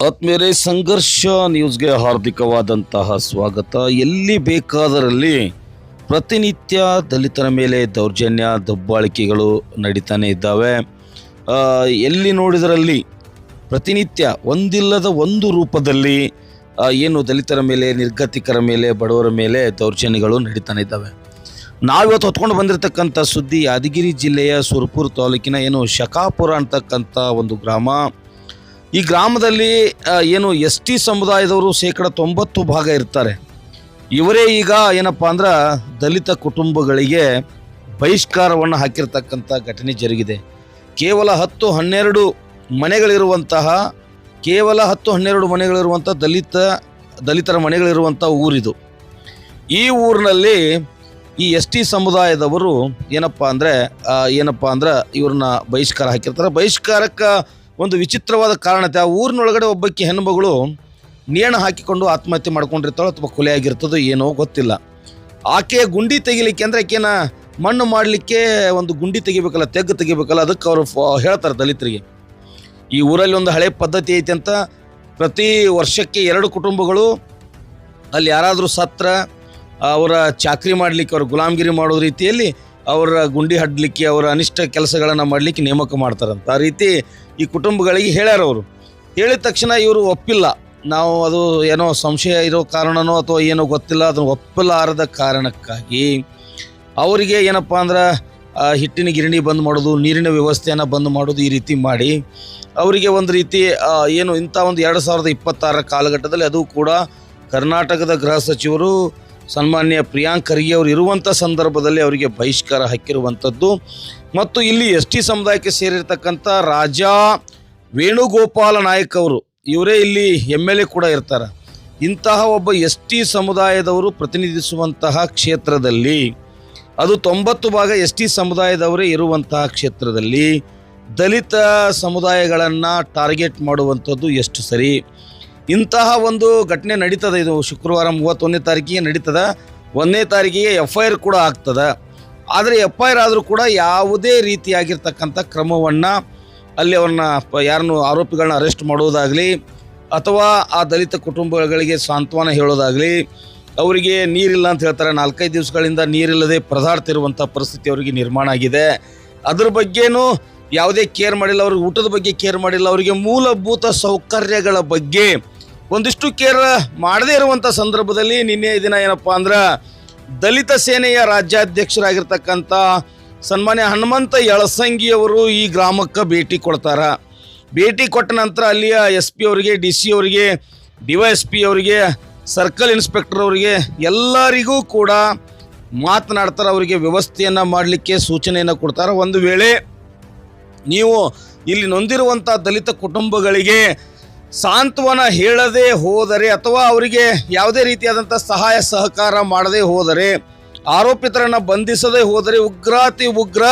ಆತ್ಮೀಯರೇ, ಸಂಘರ್ಷ ನ್ಯೂಸ್ಗೆ ಹಾರ್ದಿಕವಾದಂತಹ ಸ್ವಾಗತ. ಎಲ್ಲಿ ಬೇಕಾದರಲ್ಲಿ ಪ್ರತಿನಿತ್ಯ ದಲಿತರ ಮೇಲೆ ದೌರ್ಜನ್ಯ ದಬ್ಬಾಳಿಕೆಗಳು ನಡೀತಾನೆ ಇದ್ದಾವೆ. ಎಲ್ಲಿ ನೋಡಿದರಲ್ಲಿ ಪ್ರತಿನಿತ್ಯ ಒಂದಿಲ್ಲದ ಒಂದು ರೂಪದಲ್ಲಿ ಏನು ದಲಿತರ ಮೇಲೆ, ನಿರ್ಗತಿಕರ ಮೇಲೆ, ಬಡವರ ಮೇಲೆ ದೌರ್ಜನ್ಯಗಳು ನಡೀತಾನೆ ಇದ್ದಾವೆ. ನಾವಿವತ್ತು ಹೊತ್ಕೊಂಡು ಬಂದಿರತಕ್ಕಂಥ ಸುದ್ದಿ ಯಾದಗಿರಿ ಜಿಲ್ಲೆಯ ಸುರಪುರ ತಾಲೂಕಿನ ಏನು ಶಕಾಪುರ ಅಂತಕ್ಕಂಥ ಒಂದು ಗ್ರಾಮ. ಈ ಗ್ರಾಮದಲ್ಲಿ ಏನು ST ಸಮುದಾಯದವರು 90% ಇರ್ತಾರೆ. ಇವರೇ ಈಗ ಏನಪ್ಪ ಅಂದ್ರೆ ದಲಿತ ಕುಟುಂಬಗಳಿಗೆ ಬಹಿಷ್ಕಾರವನ್ನು ಹಾಕಿರ್ತಕ್ಕಂಥ ಘಟನೆ ಜರುಗಿದೆ. ಕೇವಲ 10-12 ಮನೆಗಳಿರುವಂತಹ ದಲಿತರ ಮನೆಗಳಿರುವಂಥ ಊರಿದು. ಈ ಊರಿನಲ್ಲಿ ಈ ST ಸಮುದಾಯದವರು ಏನಪ್ಪ ಅಂದ್ರೆ ಇವ್ರನ್ನ ಬಹಿಷ್ಕಾರ ಹಾಕಿರ್ತಾರೆ. ಬಹಿಷ್ಕಾರಕ್ಕೆ ಒಂದು ವಿಚಿತ್ರವಾದ ಕಾರಣ, ಆ ಊರಿನೊಳಗಡೆ ಒಬ್ಬಕ್ಕೆ ಹೆಣ್ಣುಮಗಳು ನೇಣು ಹಾಕಿಕೊಂಡು ಆತ್ಮಹತ್ಯೆ ಮಾಡ್ಕೊಂಡಿರ್ತಾಳೆ ಅಥವಾ ಕೊಲೆಯಾಗಿರ್ತದೋ ಏನೋ ಗೊತ್ತಿಲ್ಲ. ಆಕೆ ಗುಂಡಿ ತೆಗಿಲಿಕ್ಕೆ ಅಂದರೆ ಆಕೆನ ಮಣ್ಣು ಮಾಡಲಿಕ್ಕೆ ಒಂದು ಗುಂಡಿ ತೆಗಿಬೇಕಲ್ಲ, ತೆಗಿಬೇಕಲ್ಲ, ಅದಕ್ಕೆ ಅವರು ಹೇಳ್ತಾರೆ ದಲಿತರಿಗೆ. ಈ ಊರಲ್ಲಿ ಒಂದು ಹಳೆ ಪದ್ಧತಿ ಐತೆ ಅಂತ, ಪ್ರತಿ ವರ್ಷಕ್ಕೆ 2 ಕುಟುಂಬಗಳು ಅಲ್ಲಿ ಯಾರಾದರೂ ಸತ್ರ ಅವರ ಚಾಕ್ರಿ ಮಾಡಲಿಕ್ಕೆ, ಅವ್ರ ಗುಲಾಮಗಿರಿ ಮಾಡೋ ರೀತಿಯಲ್ಲಿ ಅವರ ಗುಂಡಿ ಹಡ್ಲಿಕ್ಕೆ, ಅವರ ಅನಿಷ್ಟ ಕೆಲಸಗಳನ್ನು ಮಾಡಲಿಕ್ಕೆ ನೇಮಕ ಮಾಡ್ತಾರಂತ. ಆ ರೀತಿ ಈ ಕುಟುಂಬಗಳಿಗೆ ಹೇಳ್ಯಾರ. ಅವರು ಹೇಳಿದ ತಕ್ಷಣ ಇವರು ಒಪ್ಪಿಲ್ಲ. ನಾವು ಅದು ಏನೋ ಸಂಶಯ ಇರೋ ಕಾರಣನೋ ಅಥವಾ ಏನೋ ಗೊತ್ತಿಲ್ಲ, ಅದನ್ನು ಒಪ್ಪಲಾರದ ಕಾರಣಕ್ಕಾಗಿ ಅವರಿಗೆ ಏನಪ್ಪ ಅಂದ್ರೆ ಹಿಟ್ಟಿನ ಗಿರಣಿ ಬಂದ್ ಮಾಡೋದು, ನೀರಿನ ವ್ಯವಸ್ಥೆಯನ್ನು ಬಂದ್ ಮಾಡೋದು, ಈ ರೀತಿ ಮಾಡಿ ಅವರಿಗೆ ಒಂದು ರೀತಿ ಏನು ಇಂಥ ಒಂದು 2026 ಕಾಲಘಟ್ಟದಲ್ಲಿ, ಅದು ಕೂಡ ಕರ್ನಾಟಕದ ಗೃಹ ಸಚಿವರು ಸನ್ಮಾನ್ಯ ಪ್ರಿಯಾಂಕ್ ಖರ್ಗೆ ಅವರು ಇರುವಂಥ ಸಂದರ್ಭದಲ್ಲಿ ಅವರಿಗೆ ಬಹಿಷ್ಕಾರ ಹಾಕಿರುವಂಥದ್ದು. ಮತ್ತು ಇಲ್ಲಿ ST ಸಮುದಾಯಕ್ಕೆ ಸೇರಿರ್ತಕ್ಕಂಥ ರಾಜಾ ವೇಣುಗೋಪಾಲ ನಾಯಕ್ ಅವರು, ಇವರೇ ಇಲ್ಲಿ MLA ಕೂಡ ಇರ್ತಾರೆ. ಇಂತಹ ಒಬ್ಬ ST ಸಮುದಾಯದವರು ಪ್ರತಿನಿಧಿಸುವಂತಹ ಕ್ಷೇತ್ರದಲ್ಲಿ, ಅದು 90% ST ಸಮುದಾಯದವರೇ ಇರುವಂತಹ ಕ್ಷೇತ್ರದಲ್ಲಿ ದಲಿತ ಸಮುದಾಯಗಳನ್ನು ಟಾರ್ಗೆಟ್ ಮಾಡುವಂಥದ್ದು ಎಷ್ಟು ಸರಿ? ಇಂತಹ ಒಂದು ಘಟನೆ ನಡೀತದೆ. ಇದು ಶುಕ್ರವಾರ 31ನೇ ತಾರೀಕಿಗೆ ನಡೀತದೆ. 1ನೇ ತಾರೀಕಿಗೆ FIR ಕೂಡ ಆಗ್ತದೆ. ಆದರೆ FIR ಆದರೂ ಕೂಡ ಯಾವುದೇ ರೀತಿಯಾಗಿರ್ತಕ್ಕಂಥ ಕ್ರಮವನ್ನು ಅಲ್ಲಿ ಅವ್ರನ್ನ ಯಾರನ್ನು ಆರೋಪಿಗಳನ್ನ ಅರೆಸ್ಟ್ ಮಾಡೋದಾಗಲಿ ಅಥವಾ ಆ ದಲಿತ ಕುಟುಂಬಗಳಿಗೆ ಸಾಂತ್ವನ ಹೇಳೋದಾಗಲಿ, ಅವರಿಗೆ ನೀರಿಲ್ಲ ಅಂತ ಹೇಳ್ತಾರೆ. 4-5 ದಿವಸಗಳಿಂದ ನೀರಿಲ್ಲದೆ ಪರದಾಡ್ತಿರುವಂಥ ಪರಿಸ್ಥಿತಿ ಅವರಿಗೆ ನಿರ್ಮಾಣ ಆಗಿದೆ. ಅದ್ರ ಬಗ್ಗೆನೂ ಯಾವುದೇ ಕೇರ್ ಮಾಡಿಲ್ಲ. ಅವ್ರಿಗೆ ಊಟದ ಬಗ್ಗೆ ಕೇರ್ ಮಾಡಿಲ್ಲ. ಅವರಿಗೆ ಮೂಲಭೂತ ಸೌಕರ್ಯಗಳ ಬಗ್ಗೆ ಒಂದಿಷ್ಟು ಕೇರ್ ಮಾಡದೇ ಇರುವಂಥ ಸಂದರ್ಭದಲ್ಲಿ ನಿನ್ನೆ ದಿನ ಏನಪ್ಪ ಅಂದ್ರೆ ದಲಿತ ಸೇನೆಯ ರಾಜ್ಯಾಧ್ಯಕ್ಷರಾಗಿರ್ತಕ್ಕಂಥ ಸನ್ಮಾನ್ಯ ಹನುಮಂತ ಯಳಸಂಗಿ ಅವರು ಈ ಗ್ರಾಮಕ್ಕೆ ಭೇಟಿ ಕೊಡ್ತಾರೆ. ಭೇಟಿ ಕೊಟ್ಟ ನಂತರ ಅಲ್ಲಿಯ SP ಅವರಿಗೆ, DC ಅವರಿಗೆ, DYSP ಅವರಿಗೆ, ಸರ್ಕಲ್ ಇನ್ಸ್ಪೆಕ್ಟರ್ ಅವರಿಗೆ ಎಲ್ಲರಿಗೂ ಕೂಡ ಮಾತನಾಡ್ತಾರೆ. ಅವರಿಗೆ ವ್ಯವಸ್ಥೆಯನ್ನು ಮಾಡಲಿಕ್ಕೆ ಸೂಚನೆಯನ್ನು ಕೊಡ್ತಾರೆ. ಒಂದು ವೇಳೆ ನೀವು ಇಲ್ಲಿ ನೊಂದಿರುವಂಥ ದಲಿತ ಕುಟುಂಬಗಳಿಗೆ ಸಾಂತ್ವನ ಹೇಳದೆ ಹೋದರೆ ಅಥವಾ ಅವರಿಗೆ ಯಾವುದೇ ರೀತಿಯಾದಂಥ ಸಹಾಯ ಸಹಕಾರ ಮಾಡದೆ ಹೋದರೆ, ಆರೋಪಿತರನ್ನು ಬಂಧಿಸದೆ ಹೋದರೆ ಉಗ್ರ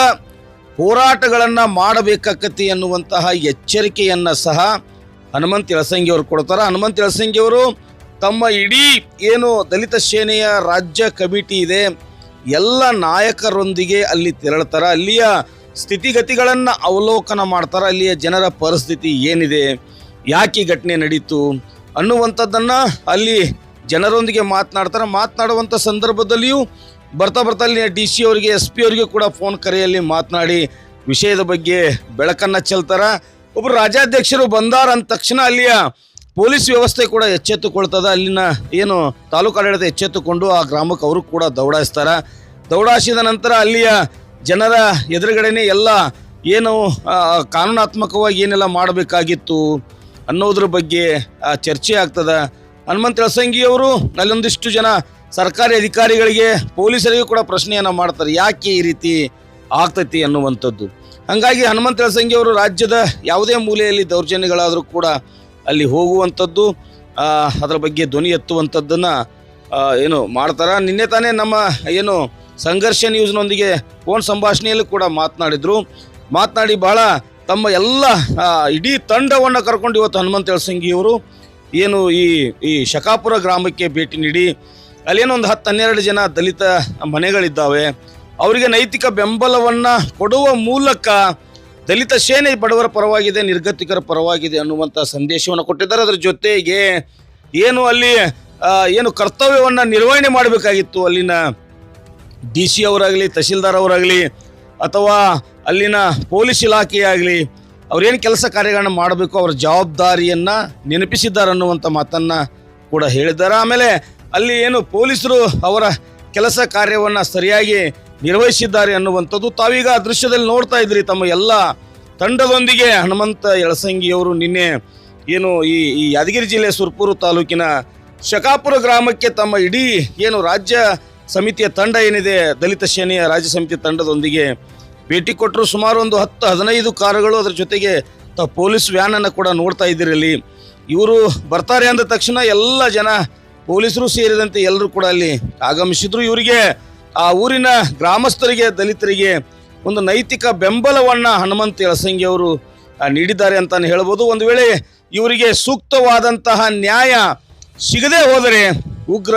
ಹೋರಾಟಗಳನ್ನು ಮಾಡಬೇಕಾಗತ್ತೆ ಎನ್ನುವಂತಹ ಎಚ್ಚರಿಕೆಯನ್ನು ಸಹ ಹನುಮಂತ ಯಳಸಂಗಿ ಅವರು ಕೊಡ್ತಾರೆ. ಹನುಮಂತ ಯಳಸಂಗಿ ಅವರು ತಮ್ಮ ಇಡೀ ಏನು ದಲಿತ ಸೇನೆಯ ರಾಜ್ಯ ಕಮಿಟಿ ಇದೆ, ಎಲ್ಲ ನಾಯಕರೊಂದಿಗೆ ಅಲ್ಲಿ ತೆರಳ್ತಾರೆ. ಅಲ್ಲಿಯ ಸ್ಥಿತಿಗತಿಗಳನ್ನು ಅವಲೋಕನ ಮಾಡ್ತಾರೆ. ಅಲ್ಲಿಯ ಜನರ ಪರಿಸ್ಥಿತಿ ಏನಿದೆ, ಯಾಕೆ ಘಟನೆ ನಡೀತು ಅನ್ನುವಂಥದ್ದನ್ನು ಅಲ್ಲಿ ಜನರೊಂದಿಗೆ ಮಾತನಾಡ್ತಾರೆ. ಮಾತನಾಡುವಂಥ ಸಂದರ್ಭದಲ್ಲಿಯೂ ಬರ್ತಾ ಅಲ್ಲಿ DC ಅವರಿಗೆ, SP ಅವರಿಗೆ ಕೂಡ ಫೋನ್ ಕರೆಯಲ್ಲಿ ಮಾತನಾಡಿ ವಿಷಯದ ಬಗ್ಗೆ ಬೆಳಕನ್ನು ಚೆಲ್ತಾರೆ. ಒಬ್ಬರು ರಾಜ್ಯಾಧ್ಯಕ್ಷರು ಬಂದಾರ ಅಂದ ತಕ್ಷಣ ಅಲ್ಲಿಯ ಪೊಲೀಸ್ ವ್ಯವಸ್ಥೆ ಕೂಡ ಎಚ್ಚೆತ್ತುಕೊಳ್ತದೆ. ಅಲ್ಲಿನ ಏನು ತಾಲೂಕು ಆಡಳಿತ ಎಚ್ಚೆತ್ತುಕೊಂಡು ಆ ಗ್ರಾಮಕ್ಕೆ ಅವರು ಕೂಡ ದೌಡಾಯಿಸ್ತಾರೆ. ದೌಡಾಯಿಸಿದ ನಂತರ ಅಲ್ಲಿಯ ಜನರ ಎದುರುಗಡೆನೇ ಎಲ್ಲ ಏನು ಕಾನೂನಾತ್ಮಕವಾಗಿ ಏನೆಲ್ಲ ಮಾಡಬೇಕಾಗಿತ್ತು ಅನ್ನೋದ್ರ ಬಗ್ಗೆ ಚರ್ಚೆ ಆಗ್ತದೆ. ಹನುಮಂತ ಯಳಸಂಗಿ ಅವರು ಅಲ್ಲೊಂದಿಷ್ಟು ಜನ ಸರ್ಕಾರಿ ಅಧಿಕಾರಿಗಳಿಗೆ, ಪೊಲೀಸರಿಗೂ ಕೂಡ ಪ್ರಶ್ನೆಯನ್ನು ಮಾಡ್ತಾರೆ, ಯಾಕೆ ಈ ರೀತಿ ಆಗ್ತೈತಿ ಅನ್ನುವಂಥದ್ದು. ಹಾಗಾಗಿ ಹನುಮಂತ ಯಳಸಂಗಿ ಅವರು ರಾಜ್ಯದ ಯಾವುದೇ ಮೂಲೆಯಲ್ಲಿ ದೌರ್ಜನ್ಯಗಳಾದರೂ ಕೂಡ ಅಲ್ಲಿ ಹೋಗುವಂಥದ್ದು, ಅದರ ಬಗ್ಗೆ ಧ್ವನಿ ಎತ್ತುವಂಥದ್ದನ್ನು ಏನು ಮಾಡ್ತಾರೆ. ನಿನ್ನೆ ತಾನೇ ನಮ್ಮ ಏನು ಸಂಘರ್ಷ ನ್ಯೂಸ್ನೊಂದಿಗೆ ಫೋನ್ ಸಂಭಾಷಣೆಯಲ್ಲೂ ಕೂಡ ಮಾತನಾಡಿ ಬಹಳ ತಮ್ಮ ಎಲ್ಲ ಇಡೀ ತಂಡವನ್ನು ಕರ್ಕೊಂಡು ಇವತ್ತು ಹನುಮಂತ ಯಳಸಂಗಿ ಅವರು ಏನು ಈ ಶಕಾಪುರ ಗ್ರಾಮಕ್ಕೆ ಭೇಟಿ ನೀಡಿ ಅಲ್ಲೇನೋ ಒಂದು 10-12 ಜನ ದಲಿತ ಮನೆಗಳಿದ್ದಾವೆ, ಅವರಿಗೆ ನೈತಿಕ ಬೆಂಬಲವನ್ನು ಕೊಡುವ ಮೂಲಕ ದಲಿತ ಸೇನೆ ಬಡವರ ಪರವಾಗಿದೆ, ನಿರ್ಗತಿಕರ ಪರವಾಗಿದೆ ಅನ್ನುವಂಥ ಸಂದೇಶವನ್ನು ಕೊಟ್ಟಿದ್ದಾರೆ. ಅದರ ಜೊತೆಗೆ ಏನು ಅಲ್ಲಿ ಏನು ಕರ್ತವ್ಯವನ್ನು ನಿರ್ವಹಣೆ ಮಾಡಬೇಕಾಗಿತ್ತು ಅಲ್ಲಿನ DC ಅವರಾಗಲಿ, ತಹಶೀಲ್ದಾರ್ ಅವರಾಗಲಿ, ಅಥವಾ ಅಲ್ಲಿನ ಪೊಲೀಸ್ ಇಲಾಖೆಯಾಗಲಿ, ಅವರೇನು ಕೆಲಸ ಕಾರ್ಯಗಳನ್ನು ಮಾಡಬೇಕು ಅವರ ಜವಾಬ್ದಾರಿಯನ್ನು ನೆನಪಿಸಿದ್ದಾರೆ ಅನ್ನುವಂಥ ಮಾತನ್ನು ಕೂಡ ಹೇಳಿದ್ದಾರೆ. ಆಮೇಲೆ ಅಲ್ಲಿ ಏನು ಪೊಲೀಸರು ಅವರ ಕೆಲಸ ಕಾರ್ಯವನ್ನು ಸರಿಯಾಗಿ ನಿರ್ವಹಿಸಿದ್ದಾರೆ ಅನ್ನುವಂಥದ್ದು ತಾವೀಗ ದೃಶ್ಯದಲ್ಲಿ ನೋಡ್ತಾ ಇದ್ರಿ. ತಮ್ಮ ಎಲ್ಲ ತಂಡದೊಂದಿಗೆ ಹನುಮಂತ ಯಳಸಂಗಿಯವರು ನಿನ್ನೆ ಏನು ಈ ಯಾದಗಿರಿ ಜಿಲ್ಲೆ ಸುರಪುರ ತಾಲೂಕಿನ ಶಕಾಪುರ ಗ್ರಾಮಕ್ಕೆ ತಮ್ಮ ಇಡೀ ಏನು ರಾಜ್ಯ ಸಮಿತಿಯ ತಂಡ ಏನಿದೆ, ದಲಿತ ಸೇನೆಯ ರಾಜ್ಯ ಸಮಿತಿ ತಂಡದೊಂದಿಗೆ ಭೇಟಿ ಕೊಟ್ಟರು. ಸುಮಾರು ಒಂದು 10-15 ಕಾರುಗಳು, ಅದರ ಜೊತೆಗೆ ಪೊಲೀಸ್ ವ್ಯಾನನ್ನು ಕೂಡ ನೋಡ್ತಾ ಇದ್ದಿರಲ್ಲಿ. ಇವರು ಬರ್ತಾರೆ ಅಂದ ತಕ್ಷಣ ಎಲ್ಲ ಜನ ಪೊಲೀಸರು ಸೇರಿದಂತೆ ಎಲ್ಲರೂ ಕೂಡ ಅಲ್ಲಿ ಆಗಮಿಸಿದ್ರು. ಇವರಿಗೆ ಆ ಊರಿನ ಗ್ರಾಮಸ್ಥರಿಗೆ, ದಲಿತರಿಗೆ ಒಂದು ನೈತಿಕ ಬೆಂಬಲವನ್ನು ಹನುಮಂತ ಯಳಸಂಗಿ ಅವರು ನೀಡಿದ್ದಾರೆ ಅಂತಾನೆ ಹೇಳ್ಬೋದು. ಒಂದು ವೇಳೆ ಇವರಿಗೆ ಸೂಕ್ತವಾದಂತಹ ನ್ಯಾಯ ಸಿಗದೆ ಹೋದರೆ ಉಗ್ರ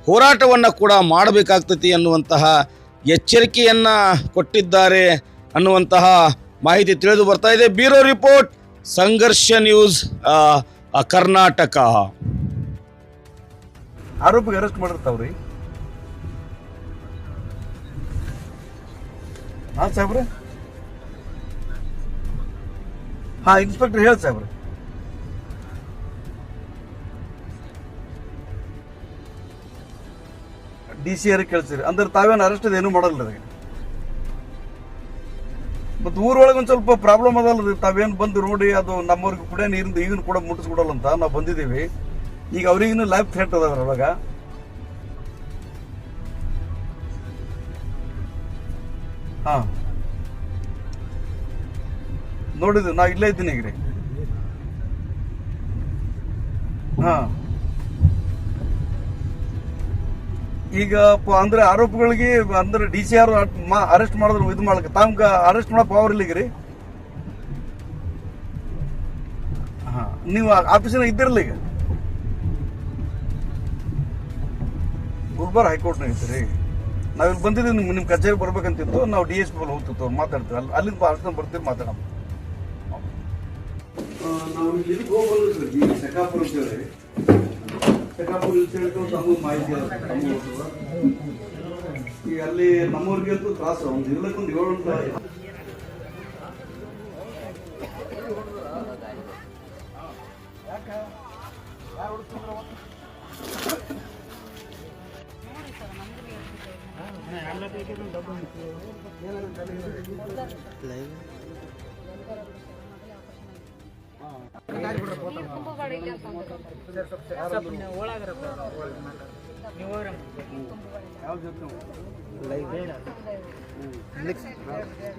ಹೋರಾಟವನ್ನು ಕೂಡ ಮಾಡಬೇಕಾಗ್ತತಿ ಅನ್ನುವಂತಹ ಎಚ್ಚರಿಕೆಯನ್ನು ಕೊಟ್ಟಿದ್ದಾರೆ ಅನ್ನುವಂತಹ ಮಾಹಿತಿ ತಿಳಿದು ಬರ್ತಾ ಇದೆ. ಬ್ಯೂರೋ ರಿಪೋರ್ಟ್, ಸಂಘರ್ಷ ನ್ಯೂಸ್, ಕರ್ನಾಟಕ. ಆರೋಪಿಗೆ ಅರೆಸ್ಟ್ ಮಾಡಿರ್ತಾವ್ರಿ. ಹಾ ಸಾಹೇಬ್ರೆ, ಹಾ ಇನ್ಸ್ಪೆಕ್ಟರ್ ಹೇಳಿ ಸಾಹೇಬ್ರೆ. DC ಅವ್ರಿಗೆ ಕೇಳ್ಸಿರಿ ಅಂದ್ರೆ ತಾವೇನು ಅರೆಸ್ಟ್ ಏನು ಮಾಡಲ್ಲ ರೀ. ಮತ್ತು ಊರೊಳಗೆ ಒಂದು ಸ್ವಲ್ಪ ಪ್ರಾಬ್ಲಮ್ ಅದಲ್ಲ, ತಾವೇನು ಬಂದು ನೋಡಿ ಅದು ನಮ್ಮವ್ರಿಗೆ ಕುಡಿಯೋ ನೀರಿಂದ ಈಗಿನ ಕೂಡ ಮುಟ್ಟಿಸ್ಕೊಡಲ್ಲ ಅಂತ ನಾವು ಬಂದಿದ್ದೀವಿ. ಈಗ ಅವ್ರಿಗಿನ್ನೂ ಲೈಫ್ ಥ್ರೆಟ್ ಅದ ಅದ್ರೊಳಗ. ಹಾ ನೋಡಿದ್ವಿ, ನಾ ಇಲ್ಲೇ ಇದ್ದೀನಿ ಈಗ ರೀ. ಹಾ ಈಗ ಅಂದ್ರೆ ಆರೋಪಿಗಳಿಗೆ ಅಂದ್ರೆ DC ಆರ್ ಅರೆಸ್ಟ್ ಮಾಡಿದ್ರು, ಇದು ಮಾಡಕ್ಕೆ ತಮ್ಗೆ ಅರೆಸ್ಟ್ ಮಾಡೋ ಪವರ್ ಇಲ್ಲಿಗೆ ರೀ. ಹಾ ನೀವು ಆಫೀಸಿನಾಗ ಇದ್ದಿರಲ್ಲ ಈಗ? ಗುಲ್ಬರ್ಗ ಹೈಕೋರ್ಟ್ನಾಗ ಇದ್ದೀರಿ. ನಾವಿಲ್ಲಿ ಬಂದಿದ್ದೀವಿ, ನಿಮ್ಮ ಕಚೇರಿ ಬರ್ಬೇಕಂತಿತ್ತು. ನಾವು DSP ಬಲ್ಲಿ ಹೋಗ್ತಿತ್ತು, ಮಾತಾಡ್ತೀವಿ. ಅಲ್ಲಿಂದ ಅಷ್ಟು ಬರ್ತೀವಿ, ಮಾತಾಡೋಣ. ನಾವು ಇದಕ್ಕೆ ಹೋಗ್ಬಂದ್ರಿ ಶಕಾಪುರ ಅಂತೇಳಿ. ಶಕಾಪುರ ನಮಗೆ ಮಾಹಿತಿ ಈಗ ಅಲ್ಲಿ ನಮ್ಮೂರಿಗೆ ಅಂತೂ ತ್ರಾಸ. ಒಂದು ಇರ್ಲಕ್ಕೊಂದು 7 ಗಂಟೆ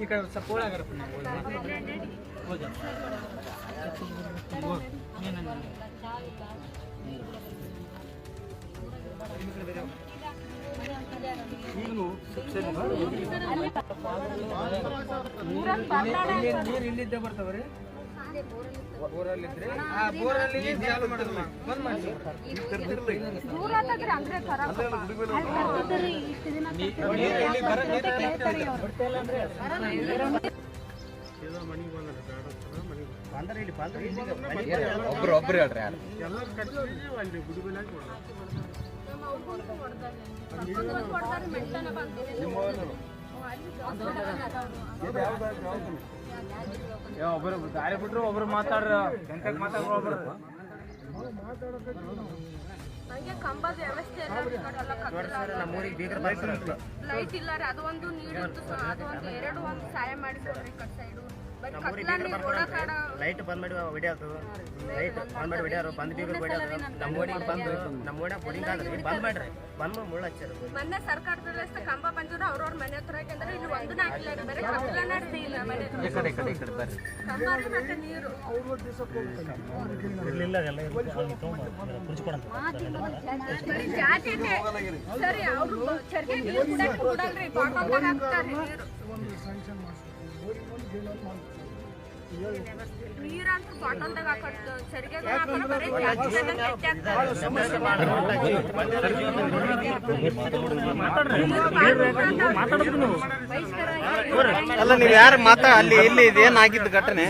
ಈ ಕಡೆ ಸ್ವಲ್ಪ ಒಳಗಾರಪ್ಪ. ನೀರು ಇಲ್ಲಿದ್ದೇ ಬರ್ತಾವ್ರಿ. ಬೋರಲ್ಲಿದ್ರೆ ಬೋರಲ್ಲಿ ಚಾಲು ಮಾಡಿದ್ರಲ್ಲ, ಬಂದ್ ಮಾಡಿ. ಒಬ್ರು ಹೇಳ್ರಿ ಯಾರು ಒಬ್ಬರು ದಾರಿ ಬಿಟ್ರು, ಒಬ್ರು ಮಾತಾಡ್ರ ಮಾತಾಡ್ರ. ಕಂಬದ ವ್ಯವಸ್ಥೆ ಲೈಟ್ ಇಲ್ಲ ರೀ, ಅದು ಒಂದು ನೀರು ಅದು ಒಂದು 2 ಸಹಾಯ ಮಾಡಿಕೊಡ್ರಿ. ಕಟ್ ಸೈಡು ಲೈಟ್ ಬಂದ್ ಮಾಡಿ ಹೊಡಿಯೋದು, ಲೈಟ್ ಬಂದ್ ಮಾಡಿ ಹೊಡಿಯೋರು, ಬಂದ್ ಬೀಗರು ಹೊಡಿಯೋದು. ನಮ್ಮ ಓಡಿಗೆ ಬಂದು ನಮ್ಮ ಓಡ ಬೋರಿಂಗ್ ಆದ್ರಿ, ಬಂದ್ ಮಾಡ್ರಿ, ಬಂದ್ ಮುಳ್ಳು ಹಚ್ಚಾರು. ಮೊನ್ನೆ ಸರ್ಕಾರದಲ್ಲಿಷ್ಟ ಕಂಬ ಬಂದಿದ್ರು, ಅವ್ರವ್ರ ಮನೆ ಹತ್ರ ಯಾಕಂದ್ರೆ ಇಲ್ಲಿ ಒಂದು ಹಾಕಿಲ್ಲ ರೀ, ಬರೀ ಕತ್ತಲ ನಡೆಸಿಲ್ಲ ಮನೆ ಕಂಬಾರಿ ಮತ್ತೆ ನೀರು ಜಾತಿ ಸರಿ. ಅವ್ರು ಚರ್ಗೆ ನೀರು ಕೊಡಲ್ರಿ, ಬಾಟಲ್ ಹಾಕ್ತಾರೆ ನೀರು. ನೀರಂತೂ ಬಾಟಲ್ದಾಗ ಹಾಕೋದು ಸರಿಗೆ ಹಾಕೋದು ಬರೀ ಜಾಸ್ತಿ ಅಲ್ಲ ನೀವು ಯಾರು ಮಾತಾ ಅಲ್ಲಿ ಇಲ್ಲಿ ಇದೇನ್ ಆಗಿದ್ದು ಘಟನೆ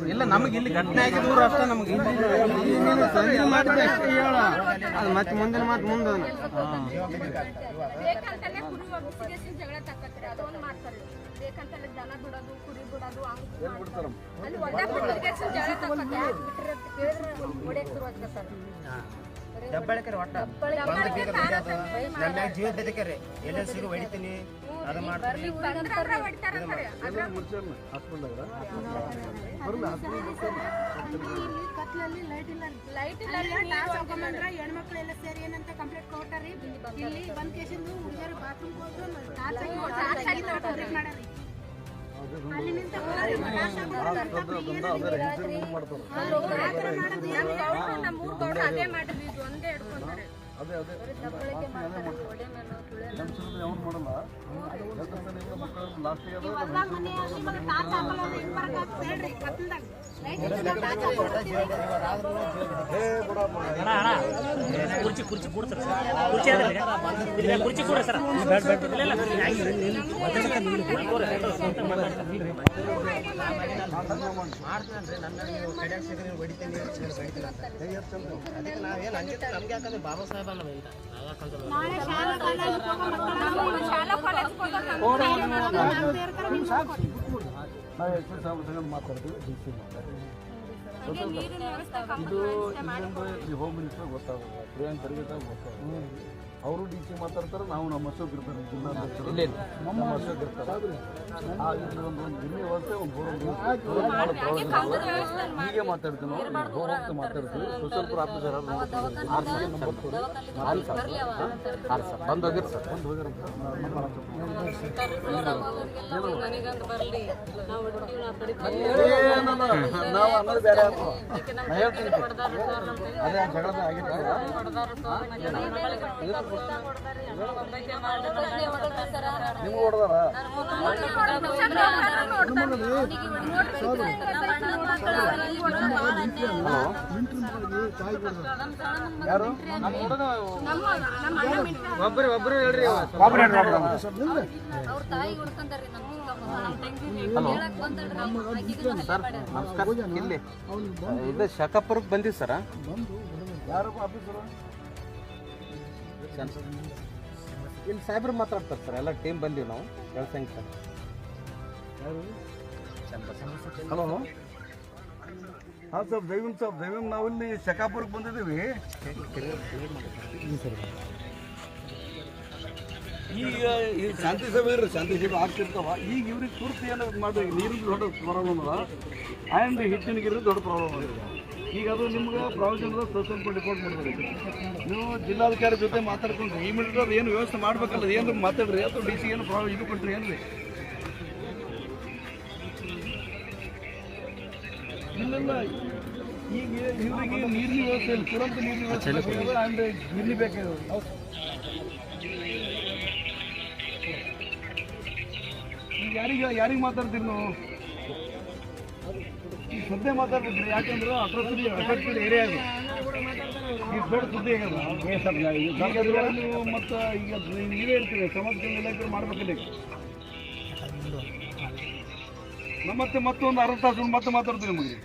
ಇಲ್ಲ ನಮಗೆ ಇಲ್ಲಿ ಘಟನೆ ಆಗಿದ್ದು ಅಷ್ಟೇ ನಮಗೆ ಮತ್ತೆ ಮುಂದಿನ ಮಾತು ಮುಂದೆ ಬೇಕಂತಲೇ ಕುರಿ ಒಬ್ಬಿಸಿಗೆ ಜಗಳ ತಕ್ಕತ್ರಿ ಅದೊಂದು ಮಾಡ್ತಾರೆ ಬೇಕಂತಲೇ ದನ ಬಿಡೋದು ಕುರಿ ಬಿಡೋದು ಅಲ್ಲಿ ಒಳ್ಳೆ ಬಿಟ್ಟಿಗೆ ಜಗಳ ತಕ್ಕತ್ತೆ ಕೇಳಿದ್ರೆ ಹೊಡೆಯಕ್ಕೆ ಶುರು ಆಗ್ತಾರೆ ದಬ್ಬಾಳಿಕೆರೆ ಒಟ್ಟ ನಮ್ಮ ಜೀವ ಬೆದಕರಿ ಎಲ್ಲ ಸಿಗು ಹೊಡಿತೀನಿ ಅದು ಮಾಡ್ತೀನಿ ಹೆಣ್ಮಕ್ಳೆಲ್ಲ ಸೇರಿ ಏನಂತ ಕಂಪ್ಲೇಂಟ್ ಕೊಟ್ಟಾರಿ ಇಲ್ಲಿ ಬಂದ್ ಕೇಸಿಂದು ಹುಡುಗರು ಬಾತ್ರೂಮ್ ಹೋದ್ರು ಮಾಡ್ಯಾರಿ ಅಲ್ಲಿ ನಿಂತ ನಮ್ಮೂರ್ ಗೌಡ್ರು ಅದೇ ಮಾಡಿದ್ವಿ ಇದು ಒಂದೇ ಹಿಡ್ಕೊಂತಾರೆ ಕುರ್ಚಿ ಕೂಡ ಸರ್ ಮಾಡ್ತಾನ್ರಿ ನನ್ನ ಹೊಡಿತೀನಿ ಅದಕ್ಕೆ ನಾವೇನು ಅಂಜಿತ್ತು ನಮ್ಗೆ ಯಾಕಂದ್ರೆ ಬಾಬಾ ಸಾಹೇಬ್ ಅಲ್ಲ ಮಾತಾಡ್ತೀವಿ ಇದು ಹೋಮ್ ಮಿನಿಸ್ಟರ್ ಗೊತ್ತಾಗೋದು ಪ್ರಿಯಾಂಕ್ ಖರ್ಗೆ ಗೊತ್ತಾಗೋದು ಅವರು ಡಿ ಸಿ ಮಾತಾಡ್ತಾರೆ ನಾವು ನಮ್ಮ ಅಶೋಕ್ ಇರ್ತಾರೆ ಜಿಲ್ಲಾಧ್ಯಕ್ಷರು ನಮ್ಮ ಅಶೋಕ್ ಇರ್ತಾರೆ ಒಂದು ಜಿಲ್ಲೆ ವ್ಯವಸ್ಥೆ ಹೀಗೆ ಮಾತಾಡ್ತೀವಿ ನಾವು ಹೋಗ್ತಾ ಮಾತಾಡ್ತೀವಿ ಸೋಷಿಯಲ್ ಆಫೀಸರ್ ಬಂದು ಹೋಗಿರ್ ಸರ್ ಬಂದು ಹೋಗಿರ ನಾವು ಅನ್ನೋದು ಬೇರೆ ಹೇಳ್ತೀನಿ ಅದೇ ಜಗಳದ ಆಗಿರ್ತೀವಿ ನಿಮ್ಗೆ ಹೊಡೆದಾರ ಯಾರು ಒಬ್ರು ಹೇಳ್ರಿ ಅವ್ರ ತಾಯಿ ಹುಡ್ಕೊಂತಾರ್ರಿ ಸರ್ ನಮಸ್ಕಾರ ಇಲ್ಲಿ ಇದು ಶಕಾಪುರಕ್ಕೆ ಬಂದಿವಿ ಸರ ಯಾರು ಆಫೀಸರು ಇಲ್ಲಿ ಸಾಹೇಬ್ರು ಮಾತಾಡ್ತಾರೆ ಸರ್ ಎಲ್ಲ ಟೀಮ್ ಬಂದೀವಿ ನಾವು ಕೆಲಸಂಗೆ ಸರ್ ಹಲೋ ಹಾಂ ಸರ್ ದೈವಂ ನಾವಿಲ್ಲಿ ಶಕಾಪುರಕ್ಕೆ ಬಂದಿದ್ದೀವಿ ಈಗ ಈ ಶಾಂತಿ ಸಭೆ ಇರ್ರಿ ಶಾಂತಿ ಸಭೆ ಆಗ್ತಿರ್ತಾವ ಈಗ ಇವ್ರಿಗೆ ತುರ್ತು ಏನು ಮಾಡಿ ನೀರಿನ ದೊಡ್ಡ ಪ್ರಾಬ್ಲಮ್ ಅದ ಆ್ಯಂಡ್ ಹಿಟ್ಟಿನ ಗಿರಿ ದೊಡ್ಡ ಪ್ರಾಬ್ಲಮ್ ಅದ ಈಗ ಅದು ನಿಮ್ಗೆ ಪ್ರಾವಿಷನ್ದ ಸ್ವಲ್ಪ ರಿಪೋರ್ಟ್ ಮಾಡಬೇಕು ನೀವು ಜಿಲ್ಲಾಧಿಕಾರಿ ಜೊತೆ ಮಾತಾಡ್ಕೊಂಡ್ರಿ ಈ ಮಿನಿಟ್ ಅದು ಏನು ವ್ಯವಸ್ಥೆ ಮಾಡ್ಬೇಕಲ್ಲ ಏನು ಮಾತಾಡ್ರಿ ಅಥವಾ ಡಿ ಸಿ ಏನು ಪ್ರಾಬ್ಲಮ್ ಇದು ಕೊಟ್ರಿ ಏನ್ರಿ ಇಲ್ಲ ಈಗ ಇವರಿಗೆ ನೀರಿನ ವ್ಯವಸ್ಥೆ ಇಲ್ಲ ತುರಂತ ನೀರಿನ ವ್ಯವಸ್ಥೆ ಆ್ಯಂಡ್ ಇಲ್ಲಿ ಬೇಕಾಗಿದೆ ಈಗ ಯಾರಿಗೆ ಮಾತಾಡ್ತೀರಿ ನಾವು ಈಗ ಸದ್ಯ ಮಾತಾಡ್ತಿದ್ರಿ ಯಾಕಂದ್ರೆ ಅಫೆಕ್ಟೆಡ್ ಏರಿಯಾ ಅದು ಈಗ ದೊಡ್ಡ ಸುದ್ದಿ ಆಗ್ಯದ ನೀವು ಮತ್ತು ಈಗ ನೀವೇ ಇರ್ತೀವಿ ಸಮಾಜ ಇಲಾಖೆ ಮಾಡ್ಬೇಕಿಲ್ಲ ನಮ್ಮ ಮತ್ತೆ ಮತ್ತೊಂದು ಅರ್ಧ ತಾಸು ಮತ್ತೆ ಮಾತಾಡ್ತೀವಿ ನಿಮಗೆ